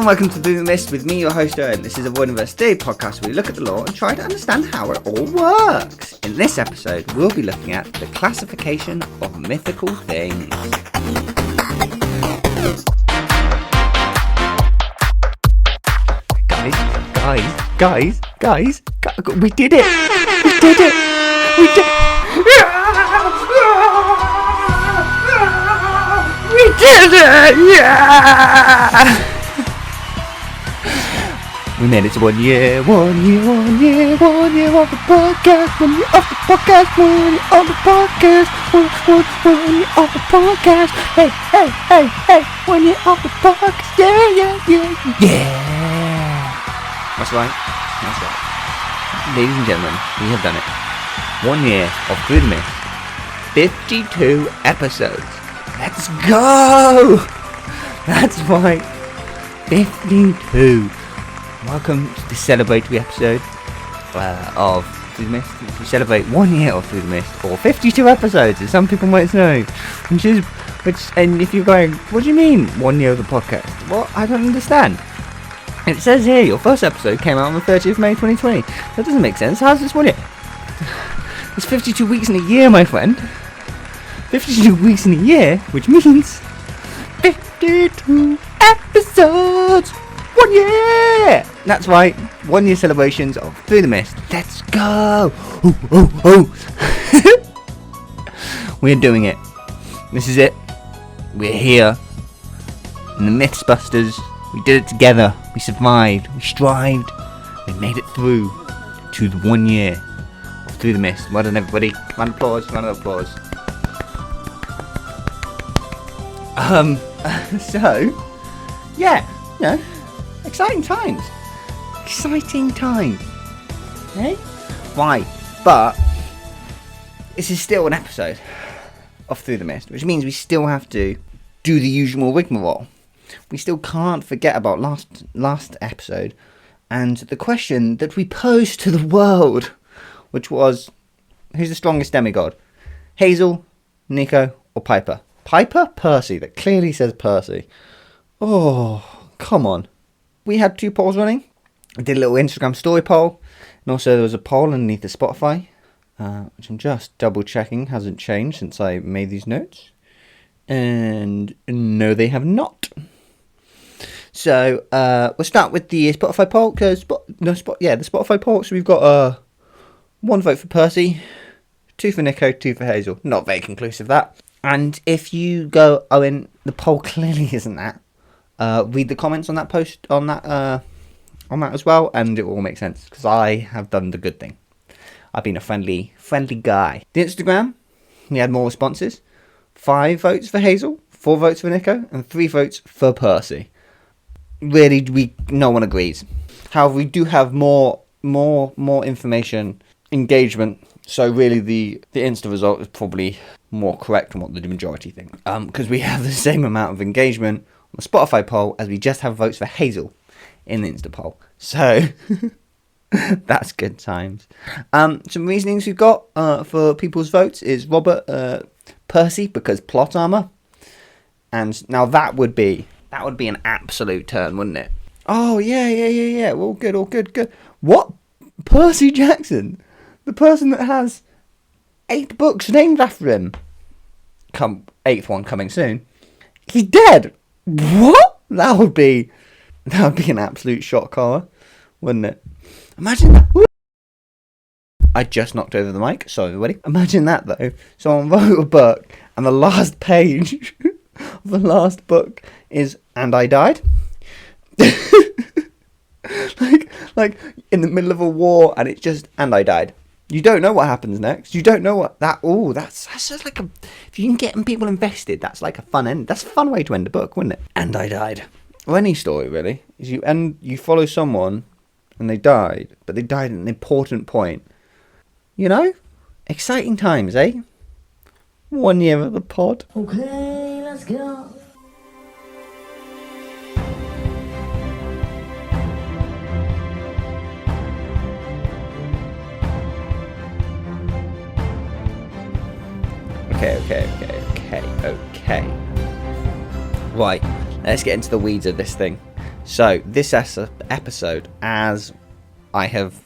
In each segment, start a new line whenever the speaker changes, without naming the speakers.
and welcome to Through the Mist with me, your host Owen. This is a Void University podcast where we look at the law and try to understand how it all works. In this episode, we'll be looking at the classification of mythical things. Guys, we did it! We did it! We did it! Yeah! We made it to 1 year of the podcast, 1 year of the podcast, 1 year of the podcast, 1 year of the podcast, hey, 1 year of the podcast, yeah. That's right. Ladies and gentlemen, we have done it. 1 year of Through the Mist, 52 episodes. Let's go! That's right, 52. Welcome to the celebratory episode of Through the Mist. We celebrate 1 year of Through the Mist, or 52 episodes, as some people might know. And if you're going, what do you mean 1 year of the podcast? Well, I don't understand. It says here your first episode came out on the 30th of May 2020. That doesn't make sense. How's this 1 year? It's 52 weeks in a year, my friend. 52 weeks in a year, which means 52 episodes. 1 year! That's right, 1 year celebrations of Through the Mist. Let's go! Oh. We're doing it. This is it. We're here. In the Mythbusters. We did it together. We survived. We strived. We made it through to the 1 year of Through the Mist. Well done, everybody. Round of applause. So, yeah, exciting times. Eh? Why? But this is still an episode of Through the Mist, which means we still have to do the usual rigmarole. We still can't forget about last episode and the question that we posed to the world, which was, who's the strongest demigod? Hazel, Nico, or Piper? Percy. That clearly says Percy. Oh, come on. We had 2 polls running. I did a little Instagram story poll, and also there was a poll underneath the Spotify, which I'm just double checking hasn't changed since I made these notes. And no, they have not. So we'll start with the Spotify poll, because the Spotify poll. So we've got 1 vote for Percy, 2 for Nico, 2 for Hazel. Not very conclusive, that. And if you go, Owen, the poll clearly isn't that. Read the comments on that post, on that as well, and it will all make sense, because I have done the good thing. I've been a friendly guy. The Instagram, we had more responses. 5 votes for Hazel, 4 votes for Nico, and 3 votes for Percy. Really, no one agrees. However, we do have more information, engagement. So really, the Insta result is probably more correct than what the majority think. Because we have the same amount of engagement on the Spotify poll as we just have votes for Hazel in the Insta poll. So that's good times. Some reasonings we've got for people's votes is Robert, Percy, because plot armor. And now that would be an absolute turn, wouldn't it? Oh yeah. All good. What? Percy Jackson, the person that has 8 books named after him. 8th one coming soon. He's dead. What? That would be an absolute shock horror, wouldn't it? Imagine that. I just knocked over the mic. Sorry, everybody. Imagine that, though. Someone wrote a book, and the last page of the last book is, and I died. like in the middle of a war, and it's just, and I died. You don't know what happens next. You don't know what that. Oh, that's just like if you can get people invested, that's like a fun end. That's a fun way to end a book, wouldn't it? And I died. Or any story really. Is you follow someone, and they died, but they died at an important point. You know, exciting times, eh? 1 year of the pod.
Okay, let's go.
Okay. Right, let's get into the weeds of this thing. So this episode, as I have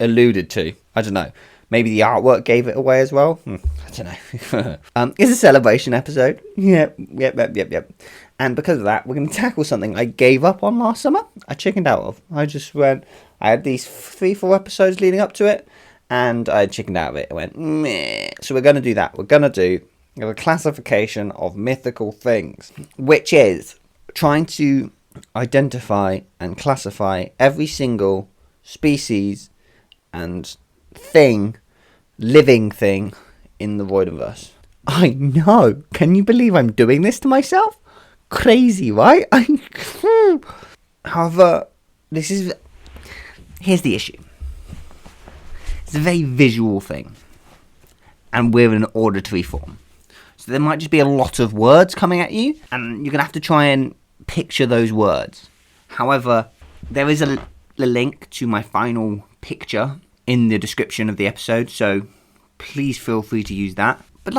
alluded to, I don't know, maybe the artwork gave it away as well. I don't know. It's a celebration episode. Yep. And because of that, we're going to tackle something I gave up on last summer. I chickened out of. I had these 3-4 episodes leading up to it, and I chickened out of it. I went, meh. So we're going to do that. We're going to do a classification of mythical things, which is trying to identify and classify every single species and living thing in the Voidiverse. I know. Can you believe I'm doing this to myself? Crazy, right? However, here's the issue. It's a very visual thing, and we're in an auditory form. So there might just be a lot of words coming at you, and you're going to have to try and picture those words. However, there is a link to my final picture in the description of the episode, so please feel free to use that. But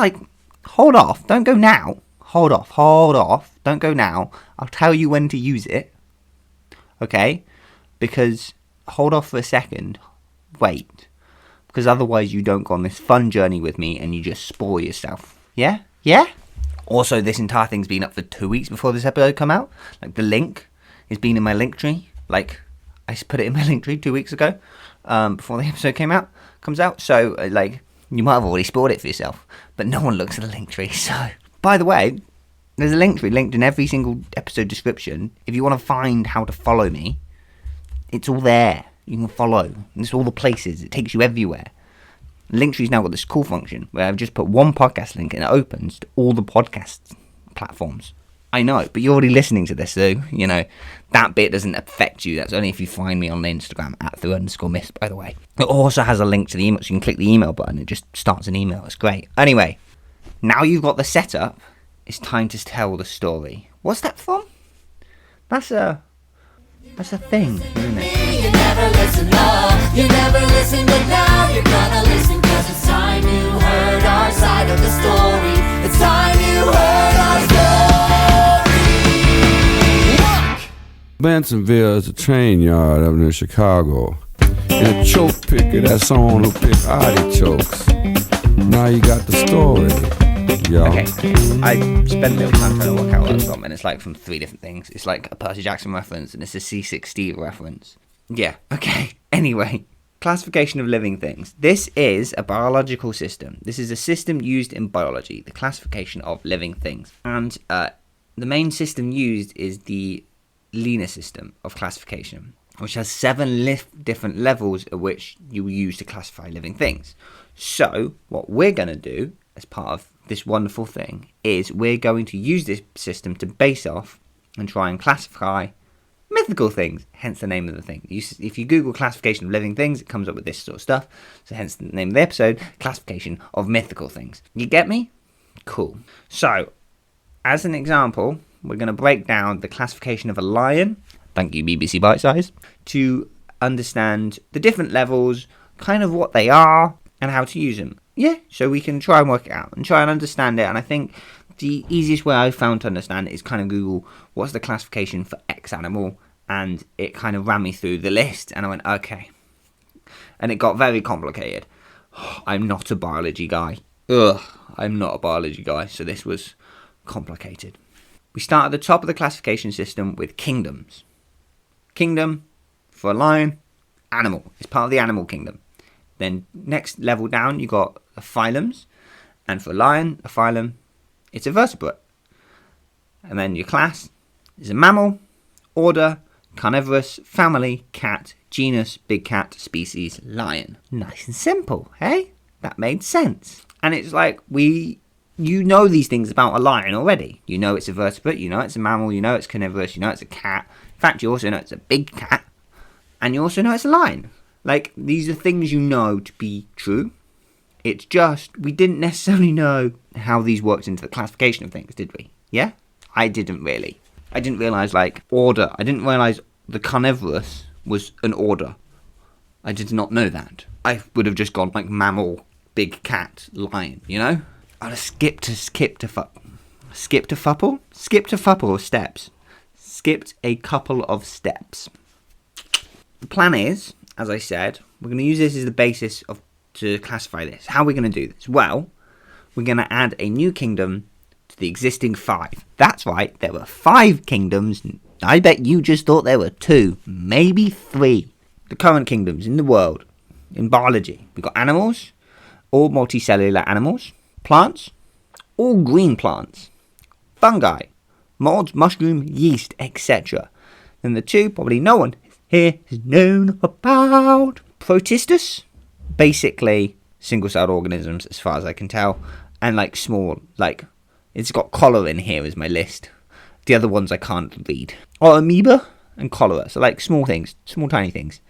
hold off, don't go now. Hold off, don't go now. I'll tell you when to use it, okay? Because hold off for a second, wait, because otherwise you don't go on this fun journey with me and you just spoil yourself. Yeah? Also, this entire thing's been up for 2 weeks before this episode come out. The link has been in my link tree. I put it in my link tree 2 weeks ago, before the episode comes out. So, you might have already spoiled it for yourself, but no one looks at the link tree. So, by the way, there's a link tree linked in every single episode description. If you want to find how to follow me, it's all there. You can follow. It's all the places. It takes you everywhere. Linktree's now got this cool function where I've just put one podcast link and it opens to all the podcast platforms. I know, but you're already listening to this, so, that bit doesn't affect you. That's only if you find me on Instagram, @through_myth, by the way. It also has a link to the email, so you can click the email button. It just starts an email. It's great. Anyway, now you've got the setup, it's time to tell the story. What's that from? That's a thing, isn't it?
You never listen, love. You never listen, but now you're gonna listen, 'cause it's time you heard our side of the story. It's time you heard our story.
Bensonville is a train yard up near Chicago. And a choke picker, that's someone who pick artichokes. Now you got the story. Yeah.
Okay, I spent a little time trying to work out what it's from, and it's from 3 different things. It's a Percy Jackson reference, and it's a C6 reference. Yeah, okay. Anyway, classification of living things. This is a biological system. This is a system used in biology, the classification of living things. And the main system used is the linear system of classification, which has 7 different levels at which you use to classify living things. So, what we're going to do as part of this wonderful thing is we're going to use this system to base off and try and classify mythical things, hence the name of the thing. If you Google classification of living things, it comes up with this sort of stuff, so hence the name of the episode, classification of mythical things. You get me? Cool. So, as an example, we're going to break down the classification of a lion, thank you BBC Bite Size, to understand the different levels, kind of what they are, and how to use them. Yeah, so we can try and work it out and try and understand it. And I think the easiest way I've found to understand it is kind of Google what's the classification for X animal, and it kind of ran me through the list, and I went, okay. And it got very complicated. I'm not a biology guy. I'm not a biology guy, so this was complicated. We start at the top of the classification system with kingdoms. Kingdom, for a lion, animal. It's part of the animal kingdom. Then next level down, you got phylums, and for a lion, a phylum, it's a vertebrate. And then your class is a mammal, order, carnivorous, family, cat, genus, big cat, species, lion. Nice and simple, hey? That made sense. And it's you know these things about a lion already. You know it's a vertebrate, you know it's a mammal, you know it's carnivorous, you know it's a cat. In fact, you also know it's a big cat, and you also know it's a lion. These are things you know to be true. It's just, we didn't necessarily know how these worked into the classification of things, did we? Yeah? I didn't really. I didn't realise, order. I didn't realise the carnivorous was an order. I did not know that. I would have just gone, mammal, big cat, lion, you know? I'd have skipped to fuple steps. skipped a couple of steps. The plan is, as I said, we're going to use this as the basis to classify this. How are we going to do this? Well, we're going to add a new kingdom to the existing 5. That's right, there were 5 kingdoms. I bet you just thought there were 2, maybe 3. The current kingdoms in the world, in biology, we've got animals, all multicellular animals, plants, all green plants, fungi, mold, mushroom, yeast, etc. Then the 2 probably no one here has known about. Protistus, basically single-celled organisms as far as I can tell, and like small, like it's got cholera in here as my list. The other ones I can't read. Or amoeba and cholera, so like small things, small tiny things.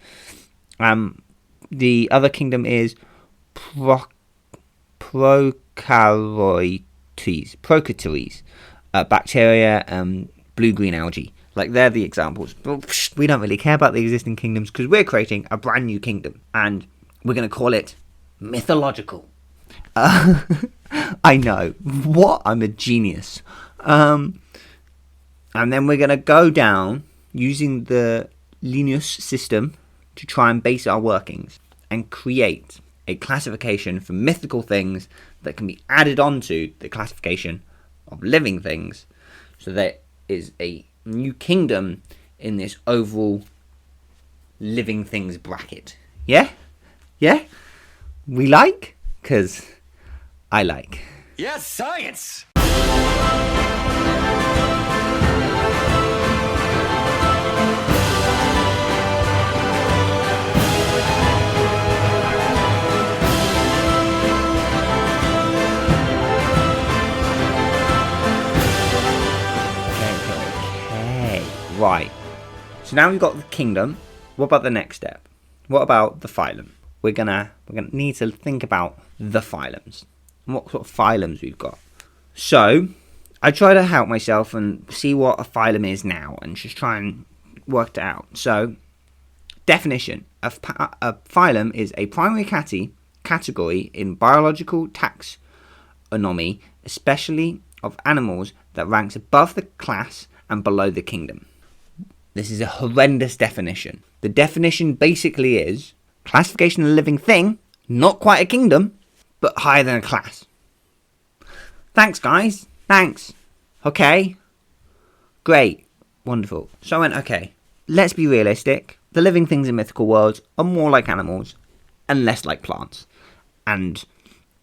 The other kingdom is prokaryotes, bacteria, blue-green algae. Like, they're the examples. But we don't really care about the existing kingdoms because we're creating a brand new kingdom. And we're going to call it Mythological. I know. What? I'm a genius. And then we're going to go down using the Linus system to try and base our workings and create a classification for mythical things that can be added onto the classification of living things. So there is a new kingdom in this overall living things bracket. Yeah? Yeah? We like? Because I like.
Yes, science!
Right. So now we've got the kingdom. What about the next step? What about the phylum? We're gonna need to think about the phylums. And what sort of phylums we've got. So I try to help myself and see what a phylum is now and just try and work it out. So definition. A phylum is a primary category in biological taxonomy, especially of animals, that ranks above the class and below the kingdom. This is a horrendous definition. The definition basically is classification of a living thing, not quite a kingdom, but higher than a class. Thanks, guys. Thanks. Okay. Great. Wonderful. So I went, okay, let's be realistic. The living things in mythical worlds are more like animals and less like plants and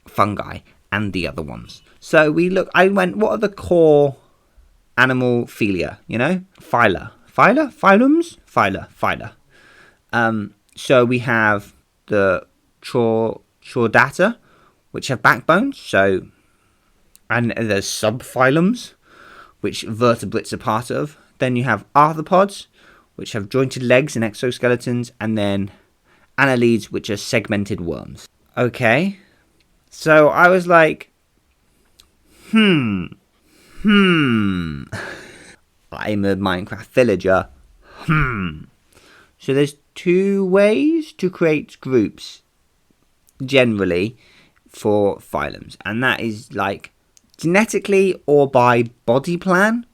fungi and the other ones. So I went, what are the core animal philia, phylums? Phyla. So we have the chordata, which have backbones, and there's subphylums, which vertebrates are part of. Then you have arthropods, which have jointed legs and exoskeletons, and then annelids, which are segmented worms. Okay, so I was like, I'm a Minecraft villager. So there's 2 ways to create groups, generally, for phylums. And that is like genetically or by body plan,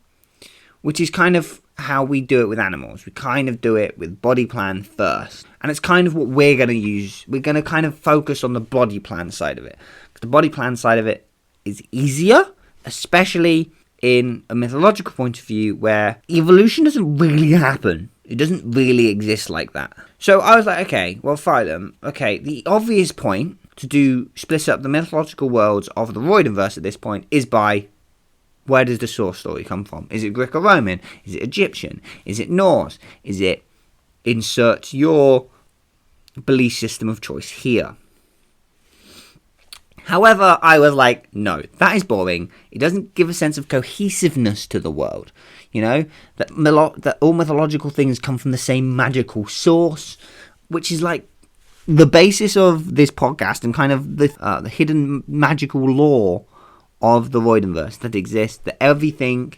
which is kind of how we do it with animals. We kind of do it with body plan first. And it's kind of what we're going to use. We're going to kind of focus on the body plan side of it. The body plan side of it is easier, especially in a mythological point of view where evolution doesn't really happen. It doesn't really exist like that. So I was like, okay, well, phylum. Okay, the obvious point to split up the mythological worlds of the Roidenverse at this point is by where does the source story come from? Is it Greco-Roman? Is it Egyptian? Is it Norse? Is it insert your belief system of choice here? However, I was like, no, that is boring. It doesn't give a sense of cohesiveness to the world. That all mythological things come from the same magical source, which is like the basis of this podcast and kind of the hidden magical lore of the Roidenverse that exists, that everything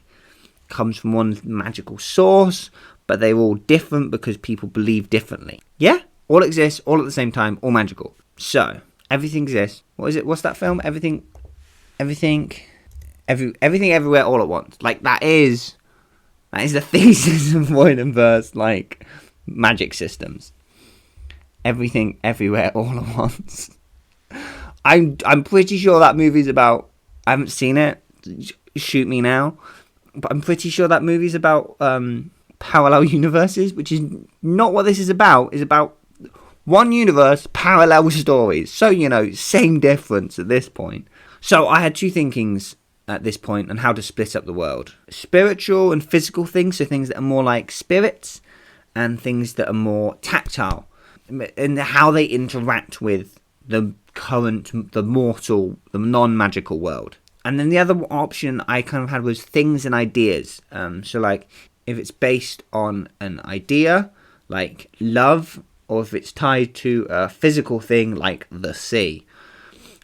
comes from one magical source, but they're all different because people believe differently. Yeah? All exists, all at the same time, all magical. So everything exists. What is it? What's that film? Everything, everywhere, all at once. Like, that is That is the thesis of Void and Verse, like, magic systems. Everything, everywhere, all at once. I'm pretty sure that movie's about... I haven't seen it. Shoot me now. But I'm pretty sure that movie's about parallel universes, which is not what this is about. It's about one universe, parallel stories. So, same difference at this point. So I had two thinkings at this point on how to split up the world. Spiritual and physical things, so things that are more like spirits, and things that are more tactile, and how they interact with the current, the mortal, the non-magical world. And then the other option I kind of had was things and ideas. So like if it's based on an idea, like love, or if it's tied to a physical thing like the sea.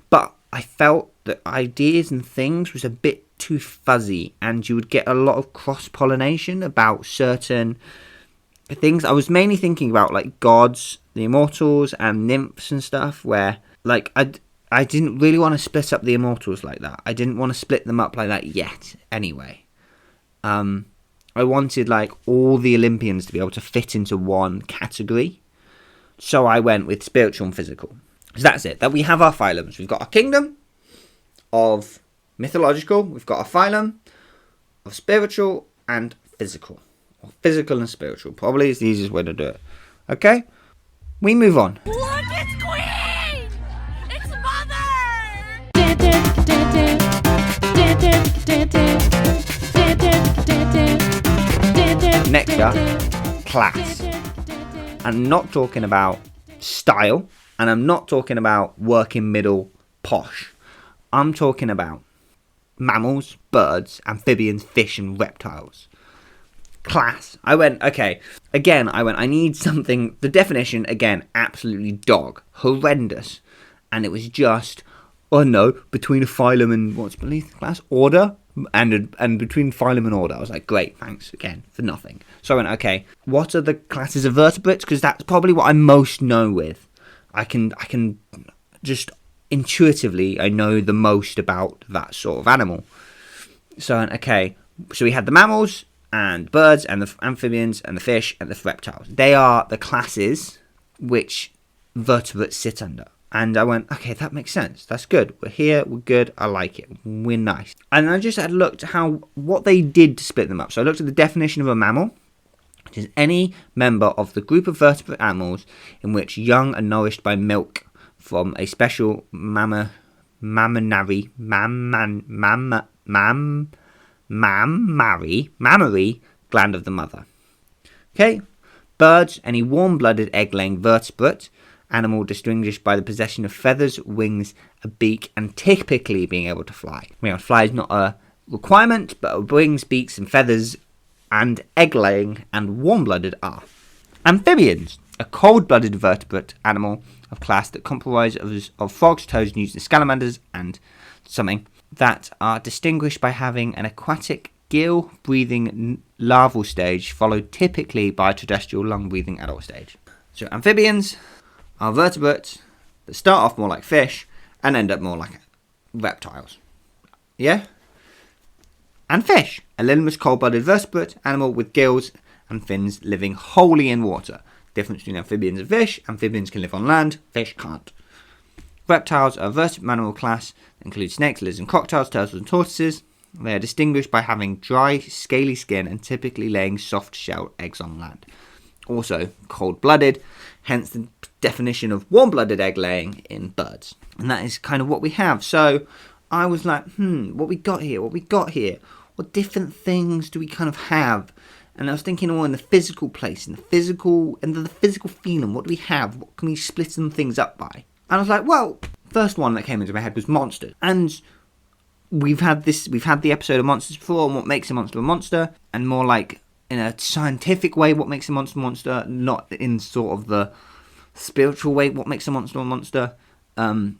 But I felt that ideas and things was a bit too fuzzy, and you would get a lot of cross-pollination about certain things. I was mainly thinking about like gods, the immortals, and nymphs and stuff, where like I didn't really want to split up the immortals like that. I didn't want to split them up like that yet, anyway. I wanted like all the Olympians to be able to fit into one category. So I went with spiritual and physical. So that's it. That we have our phylums. We've got a kingdom of mythological. We've got a phylum of spiritual and physical. Or physical and spiritual. Probably is the easiest way to do it. Okay? We move on.
Look, it's Queen! It's Mother!
Next up, class. I'm not talking about style, and I'm not talking about working middle posh. I'm talking about mammals, birds, amphibians, fish, and reptiles. Class. I went, I need something. The definition, again, absolutely dog. Horrendous. And it was just, between a phylum and what's beneath the class? Order. And between phylum and order. I was like, great, thanks, again, for nothing. So I went, what are the classes of vertebrates? Because that's probably what I most know with. I can just intuitively, I know the most about that sort of animal. So I went, so we had the mammals, and birds, and the amphibians, and the fish, and the reptiles. They are the classes which vertebrates sit under. And I went, that makes sense. That's good. We're here. We're good. I like it. We're nice. And I just had looked at what they did to split them up. So I looked at the definition of a mammal, which is any member of the group of vertebrate animals in which young are nourished by milk from a special mammary gland of the mother. Okay? Birds, any warm-blooded egg-laying vertebrate animal distinguished by the possession of feathers, wings, a beak, and typically being able to fly. Fly is not a requirement, but wings, beaks, and feathers, and egg-laying and warm-blooded are. Amphibians, a cold-blooded vertebrate animal of class that comprises of frogs, toads, newts, and salamanders, and something that are distinguished by having an aquatic gill-breathing larval stage, followed typically by a terrestrial lung-breathing adult stage. So amphibians are vertebrates that start off more like fish and end up more like reptiles. Yeah? And fish, a limbless cold-blooded vertebrate animal with gills and fins living wholly in water. Difference between amphibians and fish: amphibians can live on land, fish can't. Reptiles are a vertebrate mammal class that include snakes, lizards, and crocodiles, turtles, and tortoises. They are distinguished by having dry, scaly skin and typically laying soft-shell eggs on land. Also, cold-blooded, hence the definition of warm-blooded egg-laying in birds. And that is kind of what we have. So I was like, what we got here? What different things do we kind of have? And I was thinking, in the physical place, in the physical feeling, what do we have? What can we split some things up by? And I was like, first one that came into my head was monsters. And we've had the episode of monsters before, and what makes a monster, and more like in a scientific way, what makes a monster, not in sort of the spiritual way, what makes a monster. And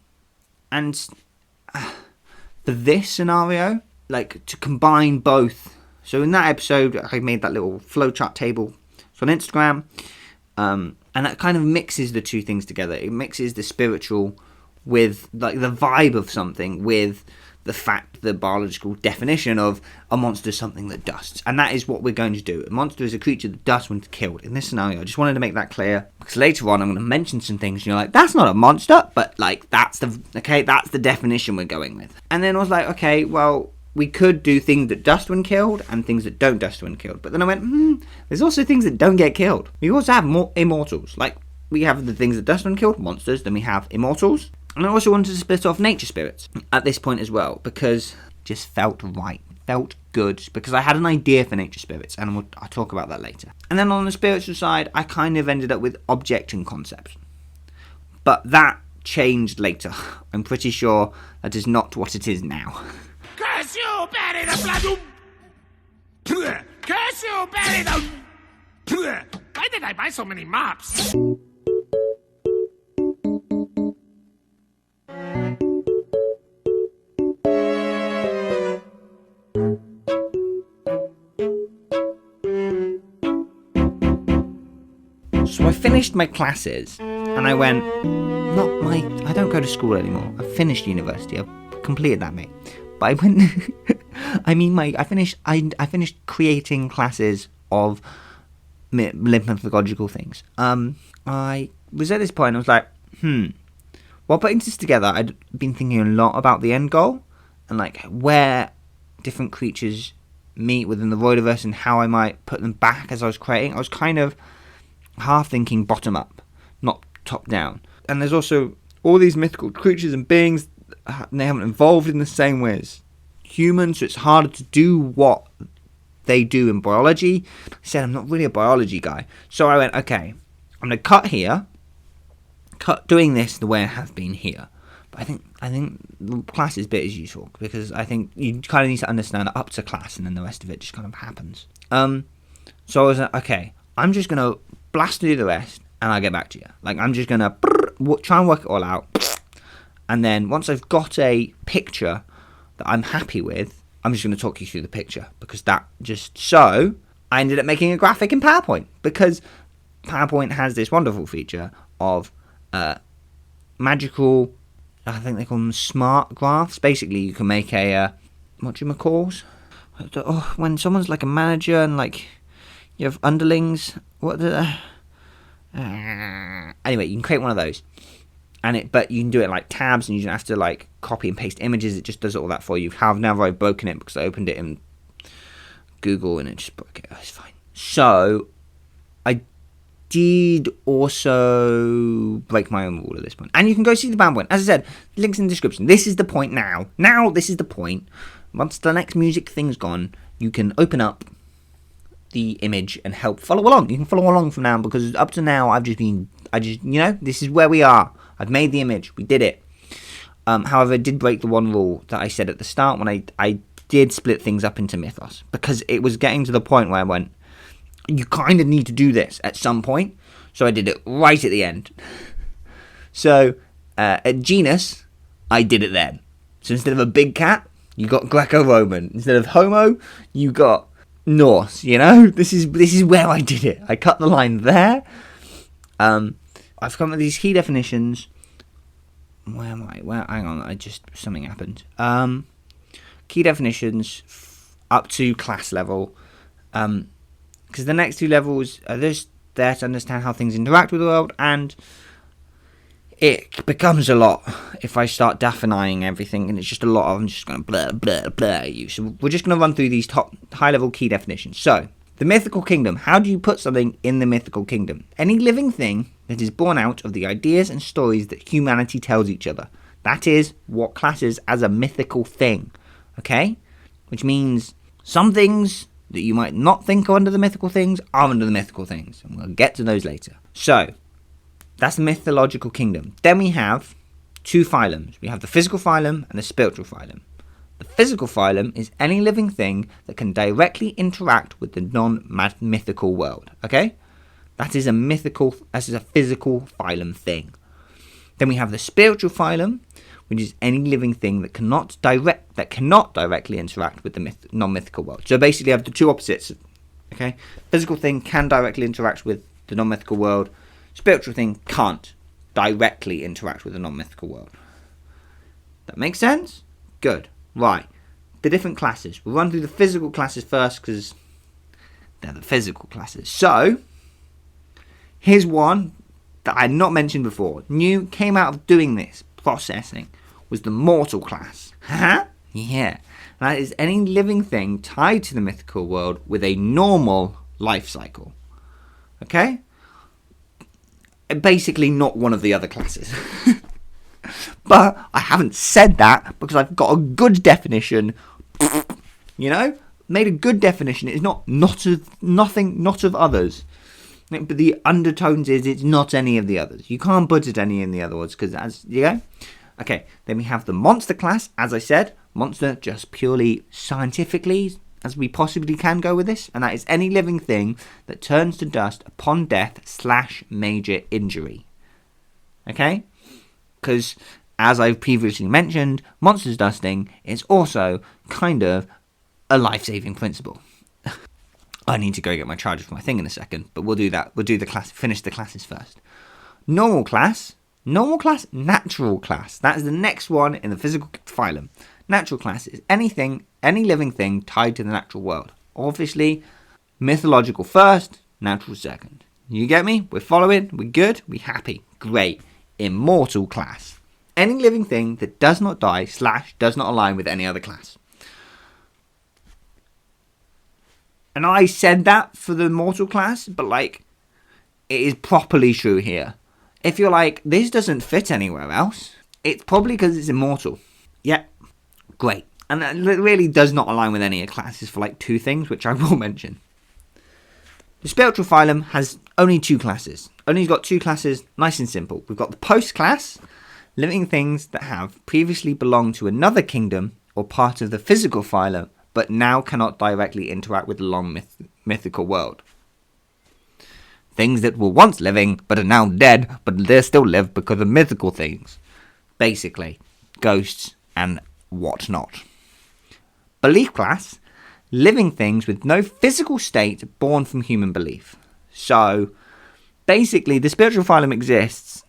for this scenario, like to combine both. So in that episode, I made that little flowchart table. It's on Instagram. And that kind of mixes the two things together. It mixes the spiritual with like the vibe of something with the biological definition of a monster is something that dusts. And that is what we're going to do. A monster is a creature that dusts when it's killed. In this scenario, I just wanted to make that clear, because later on I'm going to mention some things and you're like, that's not a monster, but like that's the definition we're going with. And then I was like, okay, well, we could do things that dust when killed and things that don't dust when killed. But then I went, there's also things that don't get killed. We also have more immortals. Like, we have the things that dust when killed, monsters, then we have immortals. And I also wanted to split off nature spirits at this point as well, because it just felt right, felt good, because I had an idea for nature spirits, and I'll talk about that later. And then on the spiritual side, I kind of ended up with object and concept. But that changed later. I'm pretty sure that is not what it is now.
Curse you, Barry the Blood! Curse you, Barry the... Why did I buy so many mops?
So I finished my classes, and I went, I don't go to school anymore. I've finished university. I've completed that, mate. But I went, I finished creating classes of mythological things. I was at this point, I was like, while putting this together, I'd been thinking a lot about the end goal, and like where different creatures meet within the Voidiverse and how I might put them back as I was creating. I was kind of half thinking bottom up, not top down. And there's also all these mythical creatures and beings, and they haven't evolved in the same way as humans, so it's harder to do what they do in biology. I said I'm not really a biology guy, so I went, okay, I'm going to cut doing this the way I have been here. But I think the classes bit is useful, because I think you kind of need to understand up to class, and then the rest of it just kind of happens. So I was like, okay, I'm just going to blast through the rest, and I'll get back to you. Like, I'm just going to try and work it all out, and then once I've got a picture that I'm happy with, I'm just going to talk you through the picture, because that just... So, I ended up making a graphic in PowerPoint, because PowerPoint has this wonderful feature of magical, I think they call them smart graphs. Basically, you can make a, when someone's like a manager and like you have underlings, anyway, you can create one of those. But you can do it like tabs, and you don't have to like copy and paste images. It just does all that for you. Now I've broken it because I opened it in Google and it just broke it. Oh, it's fine. So I did also break my own rule at this point. And you can go see the PowerPoint. As I said, links in the description. This is the point now. Now this is the point. Once the next music thing's gone, you can open up the image and help follow along. You can follow along from now, because up to now this is where we are. I've made the image. We did it. However, I did break the one rule that I said at the start when I did split things up into mythos, because it was getting to the point where I went, you kind of need to do this at some point. So I did it right at the end. So at genus, I did it then. So instead of a big cat, you got Greco-Roman. Instead of Homo, you got Norse. You know, this is where I did it. I cut the line there. I've come up with these key definitions. Where am I? Hang on, something happened. Key definitions up to class level. Because the next two levels are just there to understand how things interact with the world, and it becomes a lot if I start defining everything, and it's just a lot of, I'm just going to blah, blah, blah at you. So we're just going to run through these top high-level key definitions. So, the mythical kingdom. How do you put something in the mythical kingdom? Any living thing that is born out of the ideas and stories that humanity tells each other. That is what classes as a mythical thing. Okay? Which means some things that you might not think are under the mythical things are under the mythical things. And we'll get to those later. So, that's the mythological kingdom. Then we have two phylums. We have the physical phylum and the spiritual phylum. The physical phylum is any living thing that can directly interact with the non-mythical world. Okay? That is a physical phylum thing. Then we have the spiritual phylum, which is any living thing that cannot directly interact with the non-mythical world. So basically, you have the two opposites. Okay, physical thing can directly interact with the non-mythical world. Spiritual thing can't directly interact with the non-mythical world. That makes sense? Good. Right. The different classes. We'll run through the physical classes first because they're the physical classes. So, here's one that I had not mentioned before. New, came out of doing this processing, was the mortal class. Huh? Yeah. That is any living thing tied to the mythical world with a normal life cycle. Okay? Basically not one of the other classes. But I haven't said that because I've got a good definition. You know? Made a good definition. It's not of others. But the undertones is it's not any of the others. You can't put it any in the other words because as you go. Okay, then we have the monster class, as I said. Monster just purely scientifically as we possibly can go with this. And that is any living thing that turns to dust upon death / major injury. Okay? Because as I've previously mentioned, monsters dusting is also kind of a life-saving principle. I need to go get my charger for my thing in a second, but we'll do that. We'll do the class, finish the classes first. Normal class, natural class. That is the next one in the physical phylum. Natural class is anything, any living thing tied to the natural world. Obviously, mythological first, natural second. You get me? We're following, we're good, we're happy. Great. Immortal class. Any living thing that does not die / does not align with any other class. And I said that for the mortal class, but like, it is properly true here. If you're like, this doesn't fit anywhere else, it's probably because it's immortal. Yeah, great. And that really does not align with any of the classes for like 2 things, which I will mention. The spiritual phylum has only 2 classes. Only got 2 classes, nice and simple. We've got the post class, living things that have previously belonged to another kingdom or part of the physical phylum, but now cannot directly interact with the long mythical world. Things that were once living, but are now dead, but they still live because of mythical things. Basically, ghosts and whatnot. Belief class, living things with no physical state born from human belief. So, basically, the spiritual phylum exists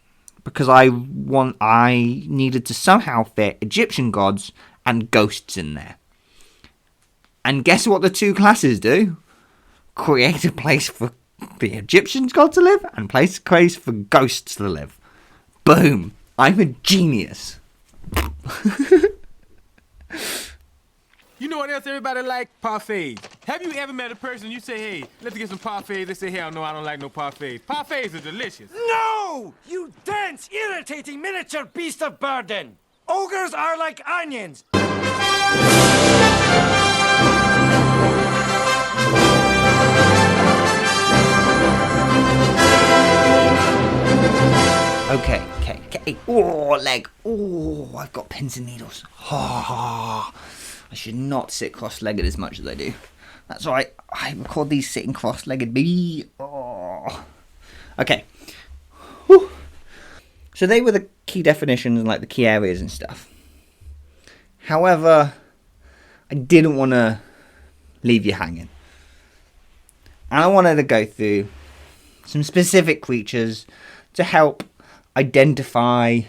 because I needed to somehow fit Egyptian gods and ghosts in there. And guess what the 2 classes do? Create a place for the Egyptians god to live and place for ghosts to live. Boom! I'm a genius.
You know what else everybody like? Parfaits. Have you ever met a person you say, hey, let's get some parfaits? They say, hell no, I don't like no parfaits. Parfaits are delicious.
No! You dense, irritating miniature beast of burden! Ogres are like onions!
Okay. Oh, leg. Oh, I've got pins and needles. Oh, I should not sit cross-legged as much as I do. That's alright. I record these sitting cross-legged. Oh. Okay. Whew. So they were the key definitions and like the key areas and stuff. However, I didn't want to leave you hanging. And I wanted to go through some specific creatures to help identify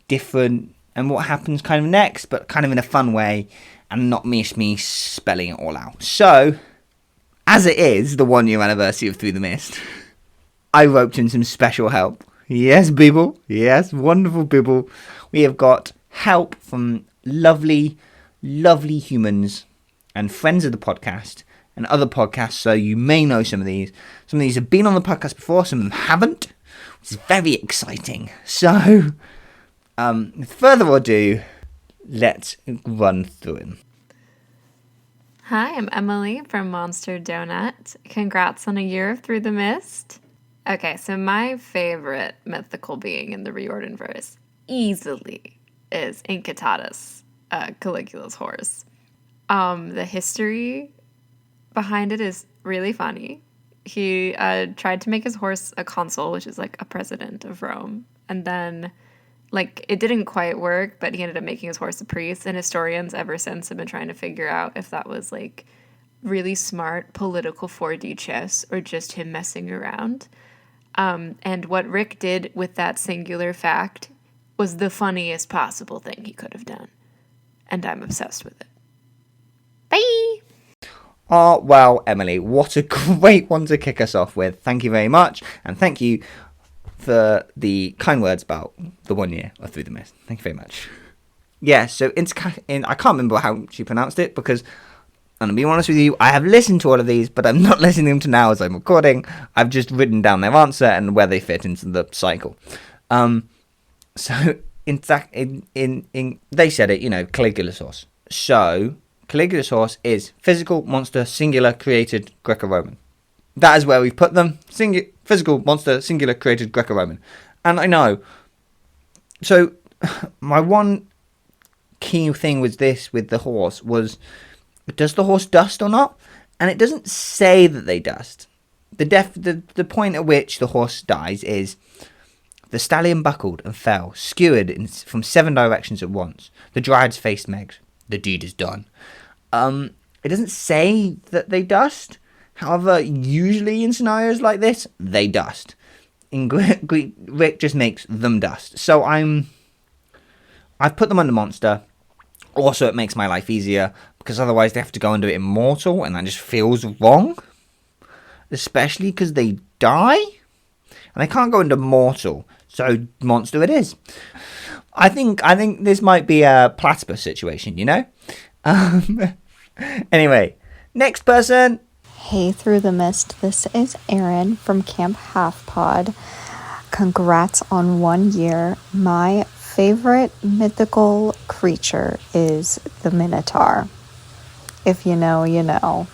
different and what happens kind of next, but kind of in a fun way and not me spelling it all out. So, as it is the 1-year anniversary of Through the Mist, I roped in some special help. Yes, people. Yes, wonderful people. We have got help from lovely, lovely humans and friends of the podcast and other podcasts, so you may know some of these. Some of these have been on the podcast before, some of them haven't. It's very exciting. So, with further ado, let's run through him.
Hi, I'm Emily from Monster Donut. Congrats on a year of Through the Mist. Okay, so my favorite mythical being in the Reordered verse easily is Incitatus, Caligula's horse. The history behind it is really funny. He tried to make his horse a consul, which is like a president of Rome. And then, like, it didn't quite work, but he ended up making his horse a priest. And historians ever since have been trying to figure out if that was, like, really smart political 4D chess or just him messing around. And what Rick did with that singular fact was the funniest possible thing he could have done. and I'm obsessed with it. Bye!
Oh, well, Emily, what a great one to kick us off with. Thank you very much, and thank you for the kind words about the 1 year of Through the Mist. Thank you very much. Yeah, so I can't remember how she pronounced it, because I'm going to be honest with you, I have listened to all of these, but I'm not listening to them now as I'm recording. I've just written down their answer and where they fit into the cycle. So, they said it, Caligula's horse. So, Caligula's horse is physical, monster, singular, created, Greco-Roman. That is where we've put them. Physical, monster, singular, created, Greco-Roman. And I know. So, my one key thing with the horse was, does the horse dust or not? And it doesn't say that they dust. The point at which the horse dies is the stallion buckled and fell, skewered from 7 directions at once. The dryads faced Megs. The deed is done. It doesn't say that they dust. However, usually in scenarios like this, they dust. In Greek, Rick just makes them dust. So I've put them under monster. Also, it makes my life easier, because otherwise they have to go under immortal, and that just feels wrong. Especially because they die, and they can't go into mortal, so monster it is. I think this might be a platypus situation, Anyway, next person.
Hey, Through the Mist, this is Erin from Camp Half Pod. Congrats on 1 year. My favorite mythical creature is the Minotaur. If you know, you know.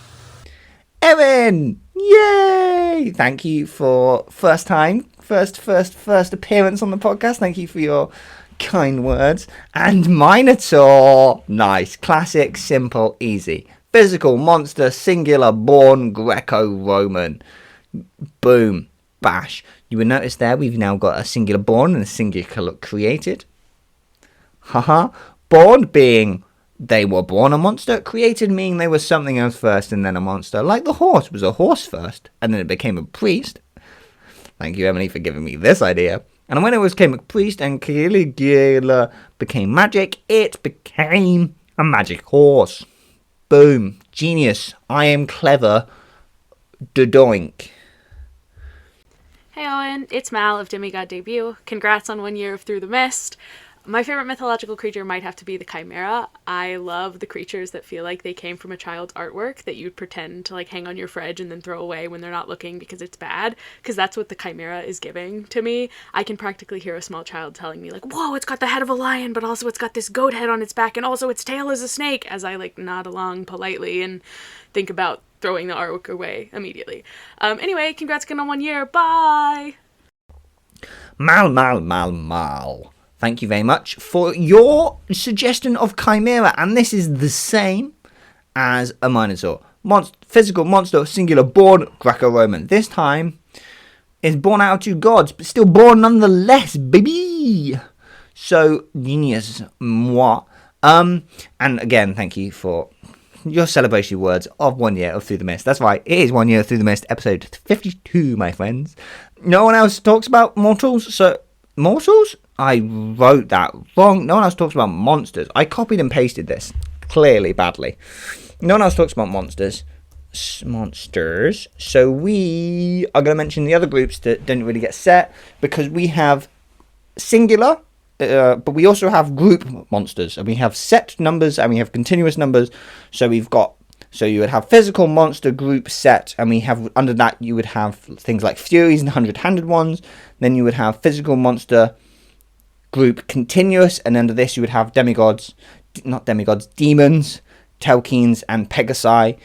Erin! Yay! Thank you for first appearance on the podcast. Thank you for your kind words. And Minotaur! Nice. Classic, simple, easy. Physical, monster, singular, born, Greco-Roman. Boom. Bash. You will notice there we've now got a singular born and a singular created. Haha. Born being they were born a monster. Created meaning they were something else first and then a monster. Like the horse was a horse first and then it became a priest. Thank you, Emily, for giving me this idea. And when it became a priest and Caligula became magic, it became a magic horse. Boom. Genius. I am clever. Dodoink.
Hey Owen, it's Mal of Demigod Debut. Congrats on 1 year of Through the Mist. My favorite mythological creature might have to be the Chimera. I love the creatures that feel like they came from a child's artwork that you'd pretend to hang on your fridge and then throw away when they're not looking because it's bad, because that's what the Chimera is giving to me. I can practically hear a small child telling me whoa, it's got the head of a lion, but also it's got this goat head on its back, and also its tail is a snake, as I nod along politely and think about throwing the artwork away immediately. Anyway, congrats again on 1 year. Bye!
Mal. Thank you very much for your suggestion of Chimera, and this is the same as a Minotaur. Physical, monster, singular, born, Greco-Roman. This time is born out of 2 gods, but still born nonetheless, baby! So, genius, moi. And again, thank you for your celebration words of 1 year of Through the Mist. That's right, it is 1 year of Through the Mist, episode 52, my friends. No one else talks about mortals, so... Mortals? I wrote that wrong. No one else talks about monsters. I copied and pasted this, clearly badly. No one else talks about monsters. So we are going to mention the other groups that didn't really get set, because we have singular, but we also have group monsters, and we have set numbers and we have continuous numbers. So you would have physical, monster, group, set, and we have under that you would have things like furies and 100-handed ones. Then you would have physical, monster, group, continuous, and under this you would have demons, Telkines, and Pegasi,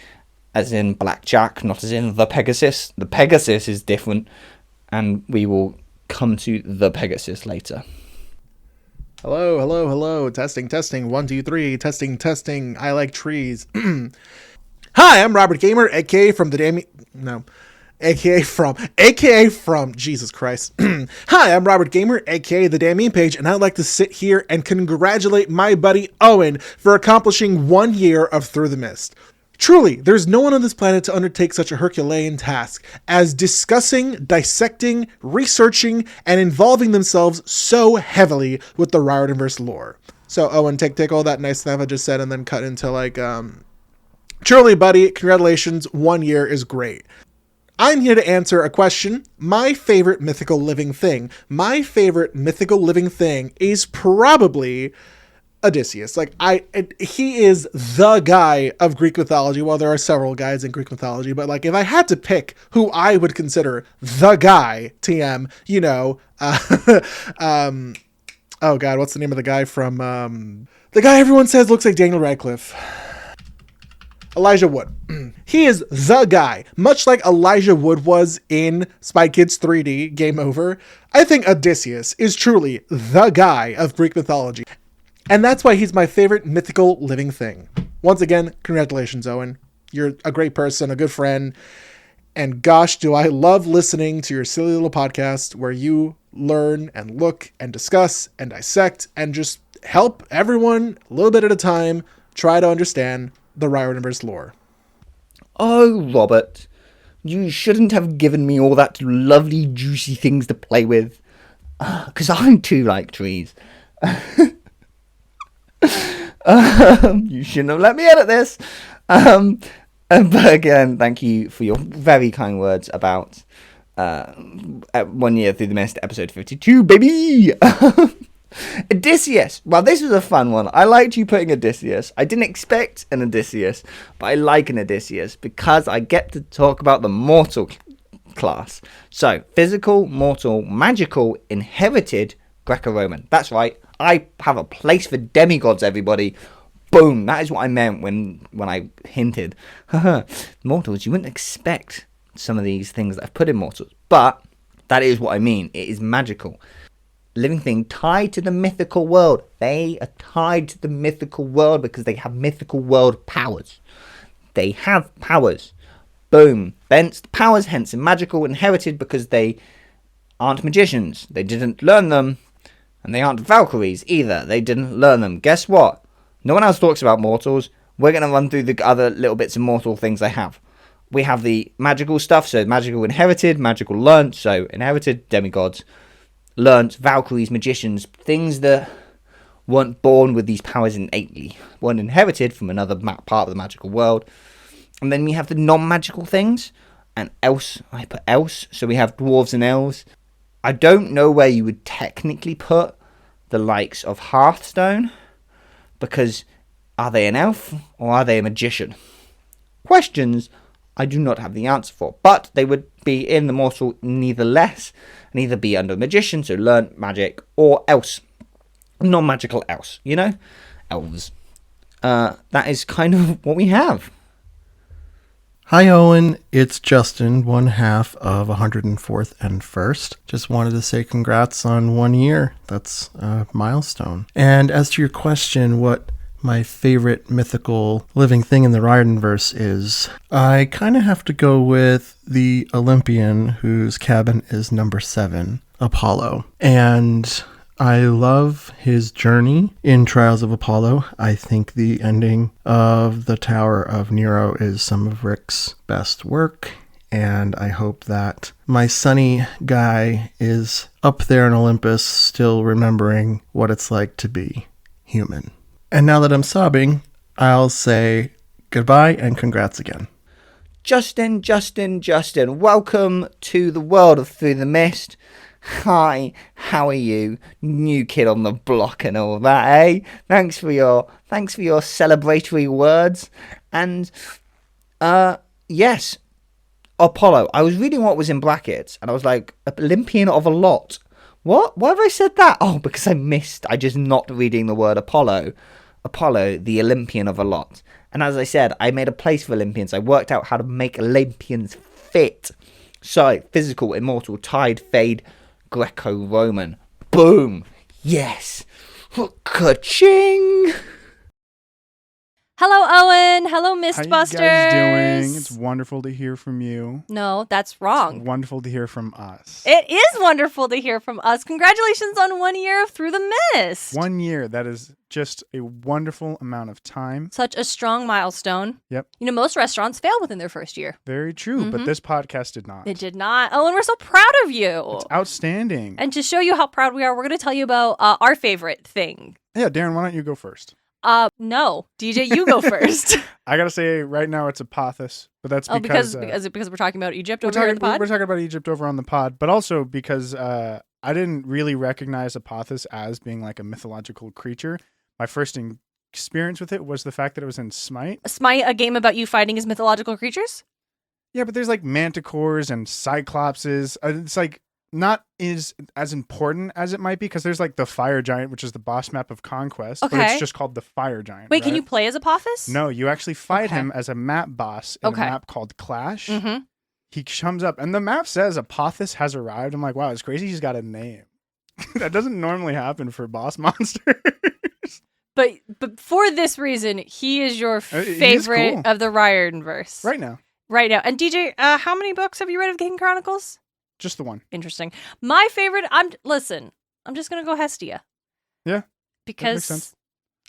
as in blackjack, not as in the Pegasus. The Pegasus is different, and we will come to the Pegasus later.
Hello. Testing. 1, 2, 3. Testing. I like trees. Hi, I'm Robert Gamer, aka from Jesus Christ. Hi, I'm Robert Gamer, aka the Damien Page, and I'd like to sit here and congratulate my buddy Owen for accomplishing 1 year of Through the Mist. Truly, there's no one on this planet to undertake such a Herculean task as discussing, dissecting, researching, and involving themselves so heavily with the Riordanverse lore. So Owen, take all that nice stuff I just said and then cut into like, truly, buddy, congratulations. 1 year is great. I'm here to answer a question. My favorite mythical living thing. My favorite mythical living thing is probably Odysseus. Like he is the guy of Greek mythology. Well, there are several guys in Greek mythology, but like if I had to pick who I would consider the guy, TM, you know, oh God, what's the name of the guy from, the guy everyone says looks like Daniel Radcliffe? Elijah Wood. He is the guy. Much like Elijah Wood was in Spy Kids 3D, Game Over, I think Odysseus is truly the guy of Greek mythology. And that's why he's my favorite mythical living thing. Once again, congratulations, Owen. You're a great person, a good friend. And gosh, do I love listening to your silly little podcast where you learn and look and discuss and dissect and just help everyone a little bit at a time try to understand the Riordanverse lore.
Oh, Robert, you shouldn't have given me all that lovely, juicy things to play with. Because I too like trees. You shouldn't have let me edit this. But again, thank you for your very kind words about 1 year through the mist, episode 52, baby. Odysseus. Well, this was a fun one. I liked you putting Odysseus. I didn't expect an Odysseus, but I like an Odysseus because I get to talk about the mortal class. So, physical, mortal, magical, inherited, Greco-Roman. That's right. I have a place for demigods, everybody. Boom. That is what I meant when I hinted. Mortals, you wouldn't expect some of these things that I've put in mortals, but that is what I mean. It is magical. Living thing tied to the mythical world. They are tied to the mythical world because they have mythical world powers. They have powers. Boom. Hence, powers, hence magical, inherited because they aren't magicians. They didn't learn them. And they aren't Valkyries either. They didn't learn them. Guess what? No one else talks about mortals. We're going to run through the other little bits of mortal things they have. We have the magical stuff, so magical inherited, magical learnt, so inherited, demigods, learnt, Valkyries, magicians, things that weren't born with these powers innately, weren't inherited from another part of the magical world. And then we have the non-magical things, and else, I put else, so we have dwarves and elves. I don't know where you would technically put the likes of Hearthstone, because are they an elf or are they a magician? Questions I do not have the answer for, but they would be in the mortal neither less, and either be under magician, so learn magic, or else, non-magical else, you know, elves. That is kind of what we have.
Hi Owen, it's Justin, one half of 104th and 1st. Just wanted to say congrats on 1 year. That's a milestone. And as to your question, what my favorite mythical living thing in the Riordanverse is, I kind of have to go with the Olympian whose cabin is number 7, Apollo. And I love his journey in Trials of Apollo. I think the ending of the Tower of Nero is some of Rick's best work. And I hope that my sunny guy is up there in Olympus still remembering what it's like to be human. And now that I'm sobbing, I'll say goodbye and congrats again.
Justin, welcome to the world of Through the Mist. Hi, how are you? New kid on the block and all that, eh? Thanks for your celebratory words. And yes, Apollo. I was reading what was in brackets and I was like, Olympian of a lot. What? Why have I said that? Oh, because I just not reading the word Apollo. Apollo, the Olympian of a lot. And as I said, I made a place for Olympians. I worked out how to make Olympians fit. So, physical, immortal, tide, fade, Greco-Roman. Boom. Yes. Ka-ching.
Hello, Owen. Hello, Mistbusters.
How you guys doing? It's wonderful to hear from you.
No, that's wrong.
It's wonderful to hear from us.
It is wonderful to hear from us. Congratulations on 1 year of Through the Mist.
1 year. That is just a wonderful amount of time.
Such a strong milestone.
Yep.
You know, most restaurants fail within their first year.
Very true, but this podcast did not.
It did not. Oh, and we're so proud of you.
It's outstanding.
And to show you how proud we are, we're going to tell you about our favorite thing
Yeah, Darren, why don't you go first?
No. DJ, you go first.
I gotta say, right now it's Apophis, but that's
because
because
we're talking about Egypt
we're
over here in the pod?
We're talking about Egypt over on the pod, but also because I didn't really recognize Apophis as being like a mythological creature. My first experience with it was the fact that it was in Smite.
Smite, a game about you fighting as mythological creatures?
Yeah, but there's like manticores and cyclopses. It's like not as important as it might be because there's like the fire giant, which is the boss map of Conquest, but it's just called the fire giant.
Wait, can
right?
you play as Apophis?
No, you actually fight him as a map boss in a map called Clash.
Mm-hmm.
He comes up, and the map says Apophis has arrived. I'm like, wow, it's crazy he's got a name. That doesn't normally happen for boss monsters.
But for this reason, he is your favorite
cool.
of the Riordanverse.
Right now.
Right now. And DJ, how many books have you read of King Chronicles?
Just the one.
Interesting. My favorite, I'm just going to go Hestia.
Yeah.
Because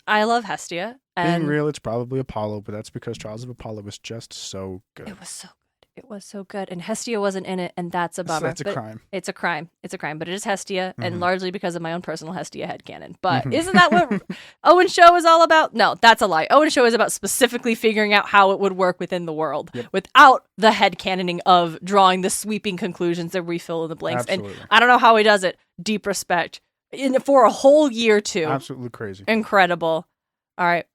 I love Hestia.
Being real, it's probably Apollo, but that's because Trials of Apollo was just so good.
It was so good. It was so good. And Hestia wasn't in it, and that's a bummer.
That's a crime.
It's a crime. It's a crime. But it is Hestia, and largely because of my own personal Hestia headcanon. But
Mhm.
isn't that what Owen's show is all about? No, that's a lie. Owen's show is about specifically figuring out how it would work within the world without the headcanoning of drawing the sweeping conclusions that we fill in the blanks.
Absolutely.
And I don't know how he does it. Deep respect. For a whole year, too.
Absolutely crazy.
Incredible. All right.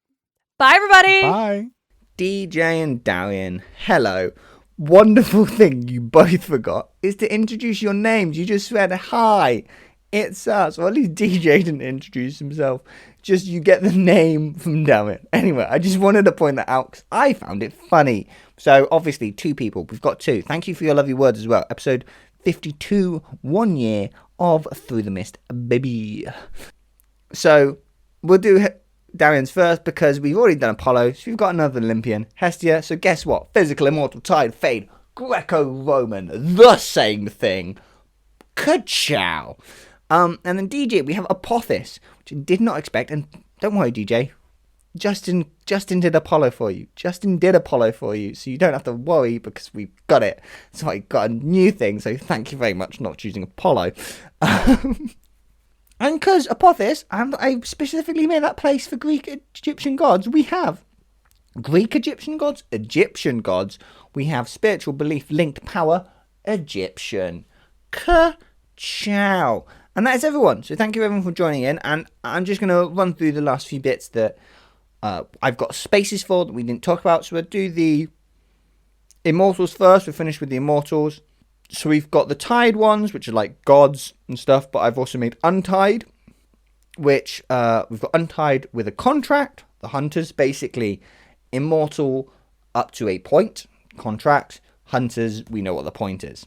Bye, everybody.
Bye.
DJ and Darian, hello. Wonderful thing you both forgot is to introduce your names. You just said hi. It's us. Or at least DJ didn't introduce himself. Just you get the name from Darian. Anyway, I just wanted to point that out because I found it funny. So obviously 2 people. We've got 2. Thank you for your lovely words as well. Episode 52, 1 year of Through the Mist, baby. So we'll do Darian's first because we've already done Apollo, so we've got another Olympian, Hestia. So guess what? Physical, immortal, tide, fade, Greco-Roman, the same thing. Ka-chow. And then DJ, we have Apophis, which I did not expect. And don't worry, DJ, Justin did Apollo for you. Justin did Apollo for you, so you don't have to worry because we've got it. So I got a new thing. So thank you very much for not choosing Apollo. And because Apophis, and I specifically made that place for Greek Egyptian gods, we have Greek Egyptian gods, we have spiritual belief linked power, Egyptian. Ka-chow. And that is everyone. So thank you everyone for joining in. And I'm just going to run through the last few bits that I've got spaces for that we didn't talk about. So we'll do the Immortals first. We're finished with the Immortals. So we've got the tied ones, which are like gods and stuff, but I've also made untied, which we've got untied with a contract. The hunters, basically immortal up to a point. Contract, hunters, we know what the point is.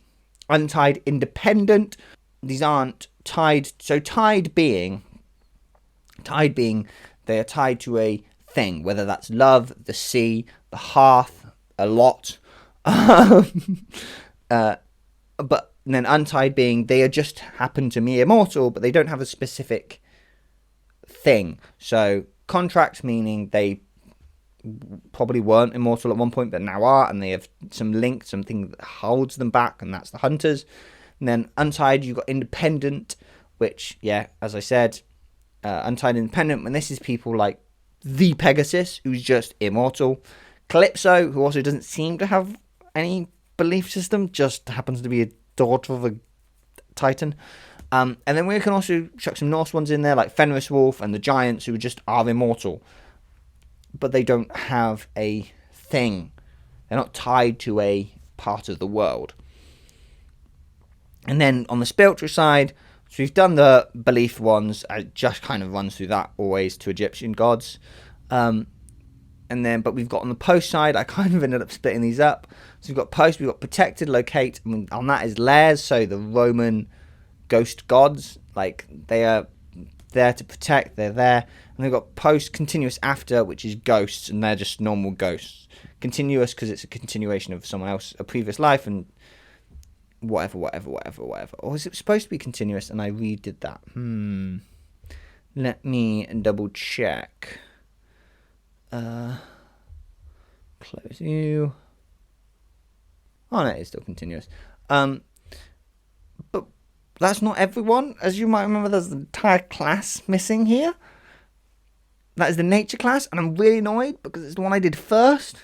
Untied, independent. These aren't tied. So tied being they are tied to a thing, whether that's love, the sea, the hearth, a lot. But then untied being they are just happen to be immortal, but they don't have a specific thing. So contract meaning they probably weren't immortal at one point, but now are, and they have some link, something that holds them back, and that's the hunters. And then untied, you've got independent, which, yeah, as I said, untied independent, when this is people like the Pegasus, who's just immortal. Calypso, who also doesn't seem to have any belief system, just happens to be a daughter of a titan. And then we can also chuck some Norse ones in there, like Fenris Wolf and the Giants, who just are immortal. But they don't have a thing. They're not tied to a part of the world. And then on the spiritual side, so we've done the belief ones. It just kind of runs through that always to Egyptian gods. But we've got on the post side, I kind of ended up splitting these up. So we've got post, we've got protected, locate, and on that is lairs, so the Roman ghost gods, like they are there to protect, they're there. And they've got post, continuous, after, which is ghosts, and they're just normal ghosts. Continuous because it's a continuation of someone else, a previous life, and whatever. Or is it supposed to be continuous and I redid that? Let me double check. Close you. Oh no, it's still continuous. But that's not everyone. As you might remember, there's an entire class missing here. That is the nature class, and I'm really annoyed because it's the one I did first.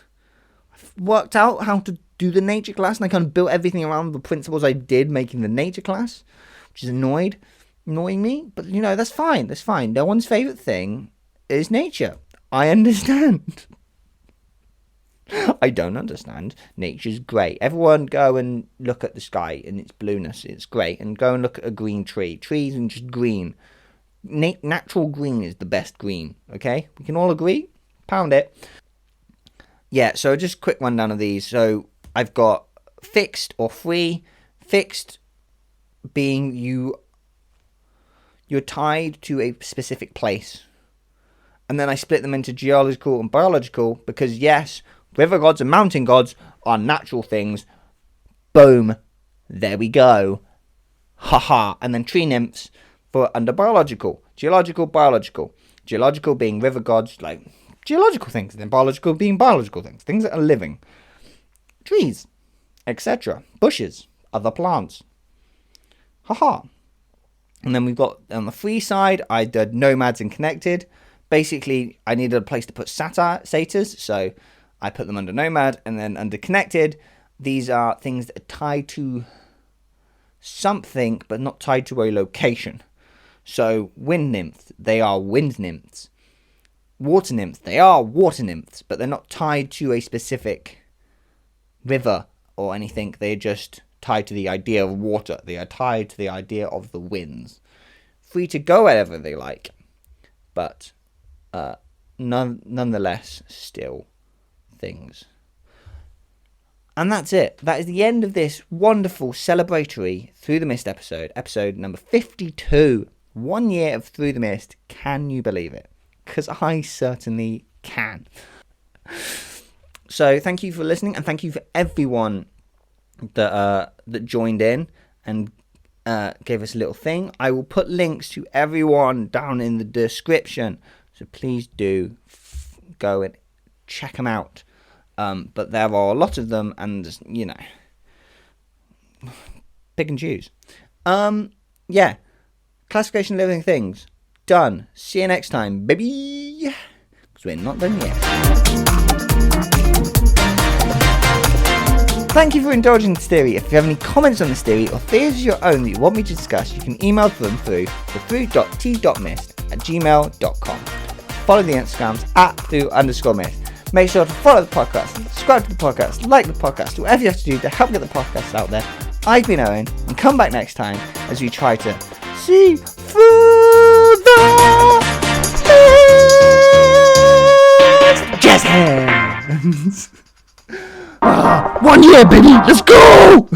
I've worked out how to do the nature class, and I kind of built everything around the principles I did making the nature class, which is annoying me. But, you know, that's fine. That's fine. No one's favourite thing is nature. I understand. I don't understand. Nature's great. Everyone go and look at the sky and its blueness. It's great. And go and look at a green tree. Trees and just green. Natural green is the best green. Okay? We can all agree? Pound it. Yeah, so just a quick rundown of these. So I've got fixed or free. Fixed being you're tied to a specific place. And then I split them into geological and biological because, yes, river gods and mountain gods are natural things. Boom. There we go. Haha. And then tree nymphs for under biological. Geological, biological. Geological being river gods, like geological things. And then biological being biological things. Things that are living. Trees, etc. Bushes, other plants. Haha. And then we've got on the free side, I did nomads and connected. Basically, I needed a place to put satyrs, so I put them under nomad. And then under connected, these are things that are tied to something, but not tied to a location. So wind nymphs, they are wind nymphs. Water nymphs, they are water nymphs, but they're not tied to a specific river or anything. They're just tied to the idea of water. They are tied to the idea of the winds. Free to go wherever they like, but nonetheless still things. And that's it. That is the end of this wonderful celebratory Through the Mist episode number 52. 1 year of Through the Mist. Can you believe it? Because I certainly can. So thank you for listening, and thank you for everyone that joined in and gave us a little thing. I will put links to everyone down in the description, so please do go and check them out. But there are a lot of them, and you know, pick and choose. Yeah, classification of living things done. See you next time, baby. Because we're not done yet. Thank you for indulging this theory. If you have any comments on this theory or theories of your own that you want me to discuss, you can email them through through.t.mist@gmail.com. Follow the Instagrams @through_mist. Make sure to follow the podcast, subscribe to the podcast, like the podcast, whatever you have to do to help get the podcast out there. I've been Owen, and come back next time as we try to see through the mist. Jazz hands! 1 year, baby! Let's go!